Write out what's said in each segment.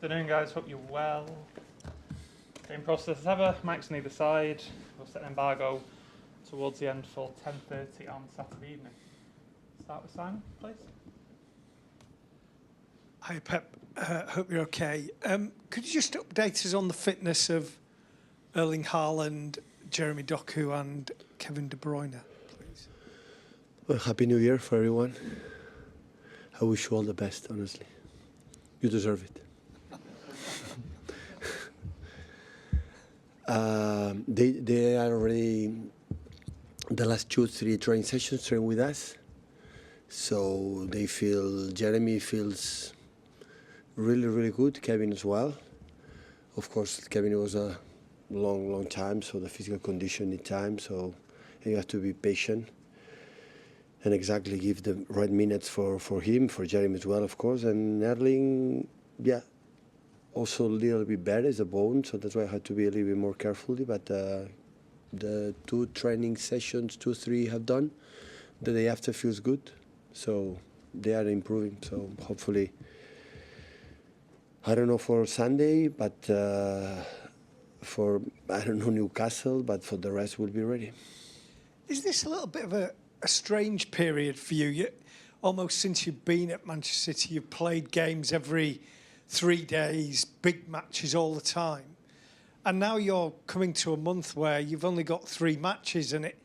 Afternoon, guys. Hope you're well. Game process as ever. Mike's on either side. We'll set an embargo towards the end for 10:30 on Saturday evening. Start with Simon, please. Hi, Pep. Hope you're okay. Could you just update us on the fitness of Erling Haaland, Jeremy Doku and Kevin De Bruyne, please? Well, Happy New Year for everyone. I wish you all the best, honestly. You deserve it. They are already the last 2-3 training sessions training with us. So they feel, Jeremy feels really, really good. Kevin as well. Of course, Kevin was a long time, so the physical condition needs time. So you have to be patient and exactly give the right minutes for him, for Jeremy as well, of course. And Erling, yeah, also a little bit better as a bone, so that's why I had to be a little bit more carefully. But the 2 training sessions, 2-3 have done. The day after feels good, so they are improving. So hopefully, I don't know for Sunday, but for, I don't know, Newcastle, but for the rest we'll be ready. Is this a little bit of a strange period for you? Almost since you've been at Manchester City, you've played games every 3 days, big matches all the time. And now you're coming to a month where you've only got 3 matches and it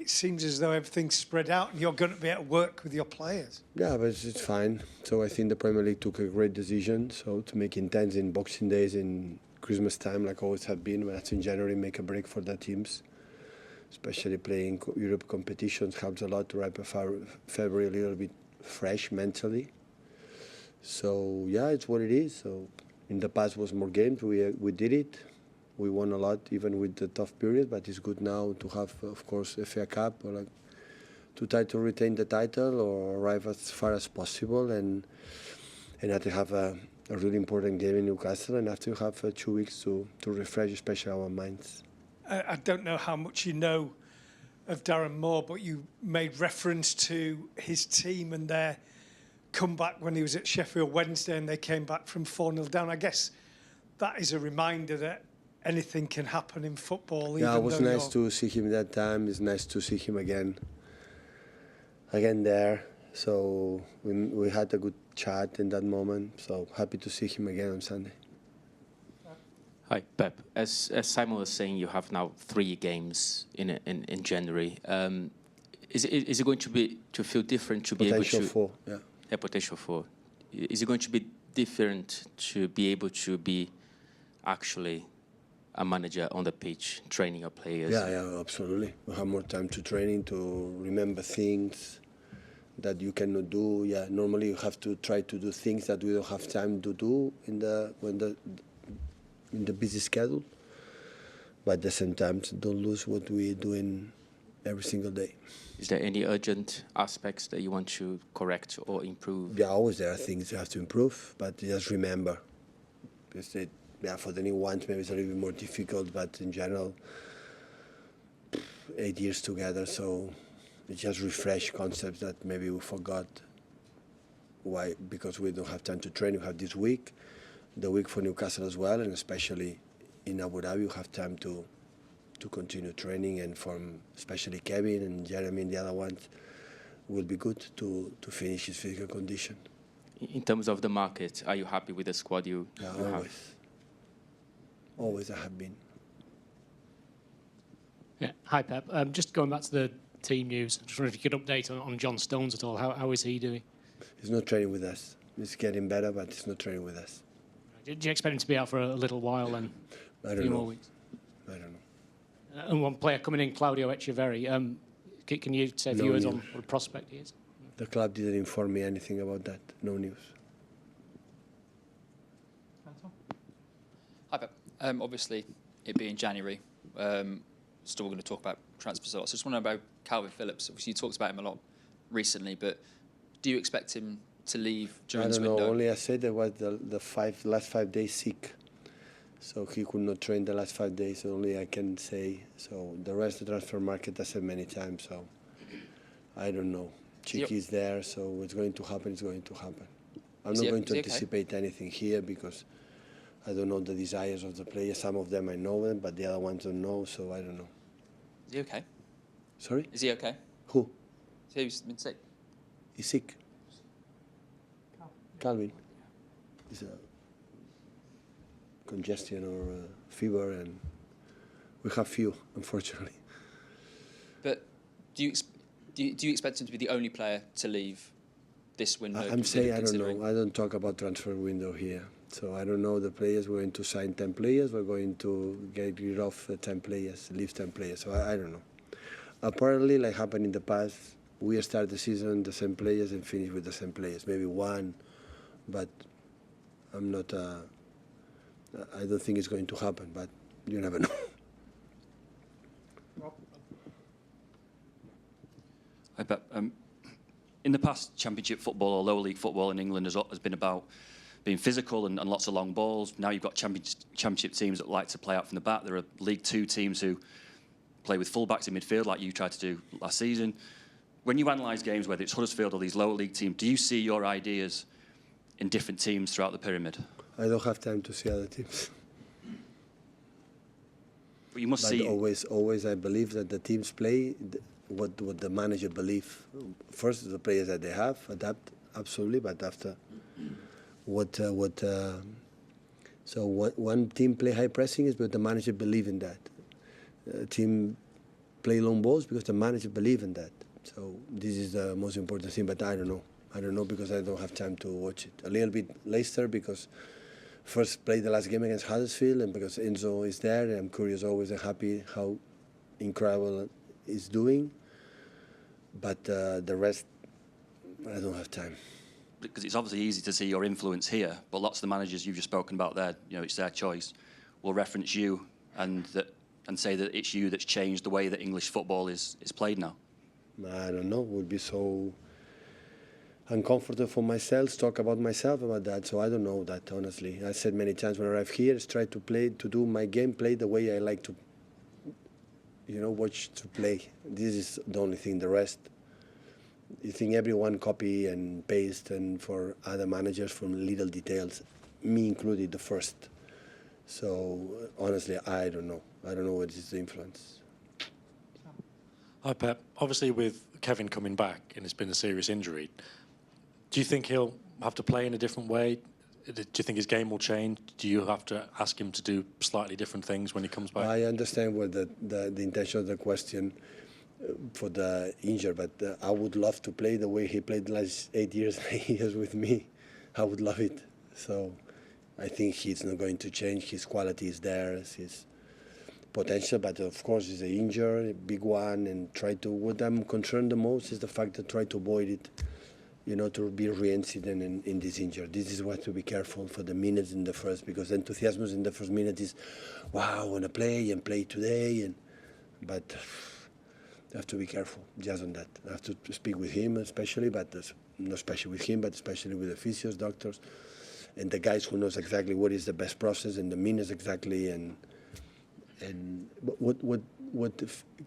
seems as though everything's spread out and you're going to be able to work with your players. Yeah, but it's fine. So I think the Premier League took a great decision. So to make intense in Boxing Days in Christmas time, like always have been, but in January make a break for the teams. Especially playing Europe competitions helps a lot to wrap February a little bit fresh mentally. So yeah, it's what it is. So in the past was more games. We did it. We won a lot even with the tough period. But it's good now to have, of course, FA Cup or like to try to retain the title or arrive as far as possible. And after have a really important game in Newcastle, and after have 2 weeks to refresh, especially our minds. I don't know how much you know of Darren Moore, but you made reference to his team and their comeback when he was at Sheffield Wednesday and they came back from 4-0 down. I guess that is a reminder that anything can happen in football. Yeah, it was nice to see him that time. It's nice to see him again there. So we had a good chat in that moment. So happy to see him again on Sunday. Hi, Pep. As Simon was saying, you have now 3 games in January. Is it going to feel different to be able to... Potential 4, yeah. Yeah, potential 4. Is it going to be different to be able to be actually a manager on the pitch, training your players? Yeah, absolutely. We have more time to training, to remember things that you cannot do. Yeah, normally you have to try to do things that we don't have time to do in the busy schedule, but at the same time, don't lose what we're doing every single day. Is there any urgent aspects that you want to correct or improve? Yeah, always there are things you have to improve, but just remember, because for the new ones maybe it's a little bit more difficult, but in general, 8 years together, so it's just refresh concepts that maybe we forgot. Why? Because we don't have time to train. We have this week, the week for Newcastle as well, and especially in Abu Dhabi, you have time to continue training, and from especially Kevin and Jeremy and the other ones, will be good to finish his physical condition. In terms of the market, are you happy with the squad you always have? Always I have been. Yeah. Hi, Pep. Just going back to the team news, I just wonder if you could update on John Stones at all. How is he doing? He's not training with us. He's getting better, but he's not training with us. Did you expect him to be out for a little while and I a don't few know. more weeks? I don't know. And one player coming in, Claudio Echeverri. Can you say a few words on what a prospect he is? The club didn't inform me anything about that. No news. Hi, Pep. Obviously, it being January, still going to talk about transfers a lot. So I just want to know about Calvin Phillips. Obviously, you talked about him a lot recently, but do you expect him to leave during this window? I don't know. Only I said there was the last 5 days sick. So he could not train the last 5 days, only I can say. So the rest of the transfer market, I said many times, so I don't know. Chicky is there, so what's going to happen is going to happen. I'm not going to anticipate anything here because I don't know the desires of the players. Some of them I know them, but the other ones don't know, so I don't know. Is he okay? Sorry? Is he okay? Who? He's been sick. He's sick. Calvin. It's a congestion or a fever, and we have few, unfortunately. But do you expect him to be the only player to leave this window? I'm saying I don't know. I don't talk about transfer window here. So I don't know the players. We're going to sign 10 players. We're going to get rid of 10 players, leave 10 players. So I don't know. Apparently, like happened in the past, we start the season the same players and finish with the same players. Maybe one, but I'm not. I don't think it's going to happen. But you never know. I bet. In the past, Championship football or lower league football in England has been about being physical and lots of long balls. Now you've got Championship teams that like to play out from the back. There are League Two teams who play with fullbacks in midfield, like you tried to do last season. When you analyse games, whether it's Huddersfield or these lower league teams, do you see your ideas in different teams throughout the pyramid? I don't have time to see other teams. But you must but see. Always, I believe that the teams play what the manager believes. First, the players that they have adapt absolutely, but after so one team play high pressing is because the manager believe in that. Team play long balls because the manager believe in that. So this is the most important thing. But I don't know. I don't know because I don't have time to watch it. A little bit Leicester because first played the last game against Huddersfield, and because Enzo is there, and I'm curious always and happy how incredible is doing. But the rest, I don't have time. Because it's obviously easy to see your influence here, but lots of the managers you've just spoken about there, it's their choice, will reference you and say that it's you that's changed the way that English football is played now. I don't know. It would be so uncomfortable for myself to talk about myself about that. So I don't know that, honestly. I said many times when I arrive here, is try to do my game, play the way I like to, watch to play. This is the only thing. The rest, you think everyone copy and paste, and for other managers from little details, me included, the first. So honestly, I don't know. I don't know what is the influence. Hi Pep. Obviously with Kevin coming back and it's been a serious injury, do you think he'll have to play in a different way? Do you think his game will change? Do you have to ask him to do slightly different things when he comes back? I understand what the intention of the question for the injured, but I would love to play the way he played the last 8 years with me. I would love it. So I think he's not going to change. His quality is there, his potential, but of course he's an injury, a big one, and what I'm concerned the most is the fact that try to avoid it, to be reincident in this injury. This is what to be careful for the minutes in the first, because enthusiasm in the first minute is, wow, I want to play and play today, but I have to be careful just on that. I have to speak with him especially, but not especially with him, but especially with the physios, doctors, and the guys who knows exactly what is the best process and the minutes exactly, and what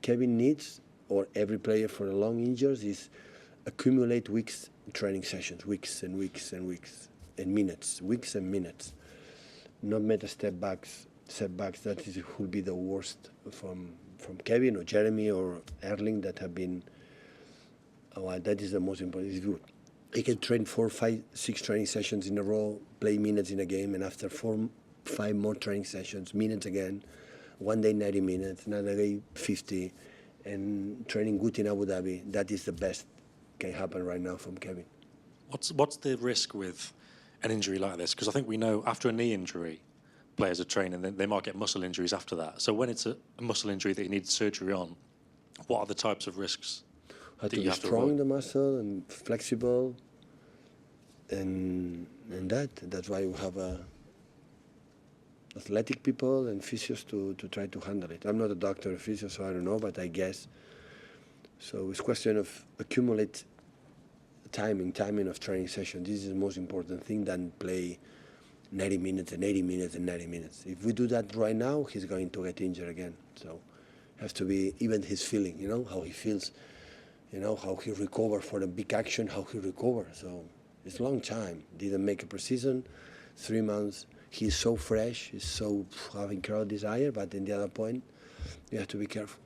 Kevin needs, or every player for a long injuries, is accumulate weeks training sessions, weeks and weeks and weeks, and minutes, weeks and minutes. Not make setbacks. That would be the worst from Kevin or Jeremy or Erling that have been. That is the most important. If he can train 4, 5, 6 training sessions in a row, play minutes in a game, and after 4, 5 more training sessions, minutes again. One day 90 minutes, another day 50, and training good in Abu Dhabi. That is the best can happen right now from Kevin. What's the risk with an injury like this? Because I think we know after a knee injury, players are training, they might get muscle injuries after that. So when it's a muscle injury that you need surgery on, what are the types of risks? Have to be strong, the muscle, and flexible, and that's why we have athletic people and physios to try to handle it. I'm not a doctor or physio, so I don't know, but I guess. So it's a question of accumulate timing of training session. This is the most important thing than play 90 minutes and 80 minutes and 90 minutes. If we do that right now, he's going to get injured again. So it has to be even his feeling, how he feels, how he recover for a big action, how he recover. So it's a long time. Didn't make a pre-season, 3 months. he's so fresh, he's so having incredible desire, but in the other point, you have to be careful.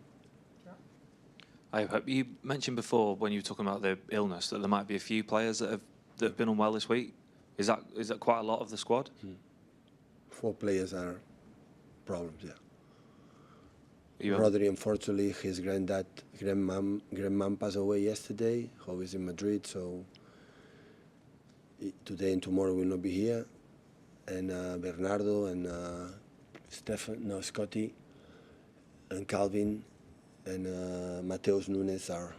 You mentioned before when you were talking about the illness that there might be a few players that have been unwell this week. Is that quite a lot of the squad? 4 players are problems, yeah. You Rodri, unfortunately, his granddad, Graeme passed away yesterday, who is in Madrid, so today and tomorrow will not be here. And Bernardo and Scotty and Calvin and Mateus Nunes are,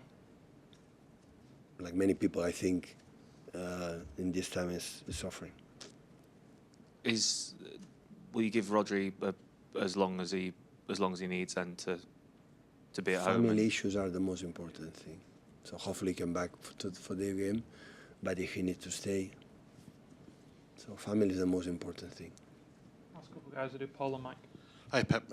like many people, I think, in this time is suffering. Will you give Rodri as long as he needs then to be at home? Family issues are the most important thing. So hopefully he come back for the game, but if he needs to stay. So family is the most important thing. Last couple of guys to do, Paul and Mike. Hi Pep.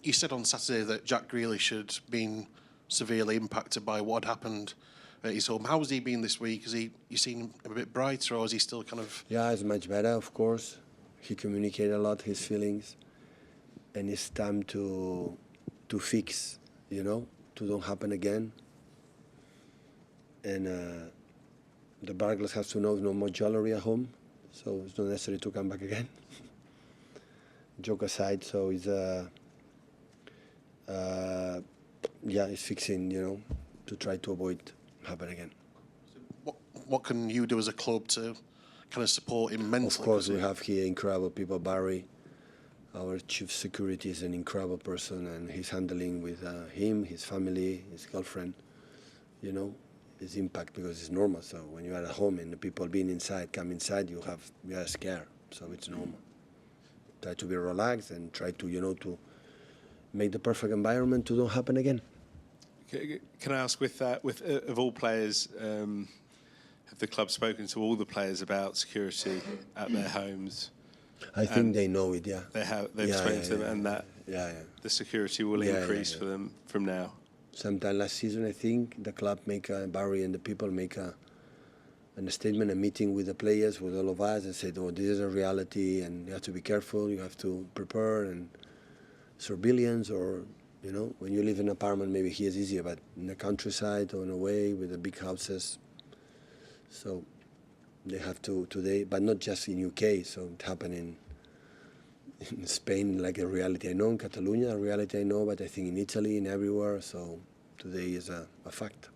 You said on Saturday that Jack Grealish had been severely impacted by what had happened at his home. How has he been this week? You seen him a bit brighter, or is he still kind of... Yeah, it's much better, of course. He communicated a lot his feelings, and it's time to fix, to don't happen again. And the burglars have to know no more jewelry at home, so it's not necessary to come back again. Joke aside, so it's it's fixing, to try to avoid happen again. What can you do as a club to kind of support him mentally? Of course, we have here incredible people. Barry, our chief security, is an incredible person, and he's handling with him, his family, his girlfriend. His impact, because it's normal. So when you are at home and the people being inside come inside, you are scared. So it's normal. Try to be relaxed and try to to make the perfect environment to don't happen again. Can I ask, of all players, have the club spoken to all the players about security at their homes? I think they know it. Yeah, they've spoken to them, and that the security will increase for them from now. Sometime last season, I think the club Barry and the people make a statement, a meeting with the players, with all of us, and said, "Oh, this is a reality, and you have to be careful. You have to prepare." And surveillance, or when you live in an apartment, maybe here it's easier, but in the countryside or in a way with the big houses, so they have to today, but not just in UK. So it happened in Spain, like a reality I know, in Catalonia, a reality I know, but I think in Italy and everywhere. So today is a fact.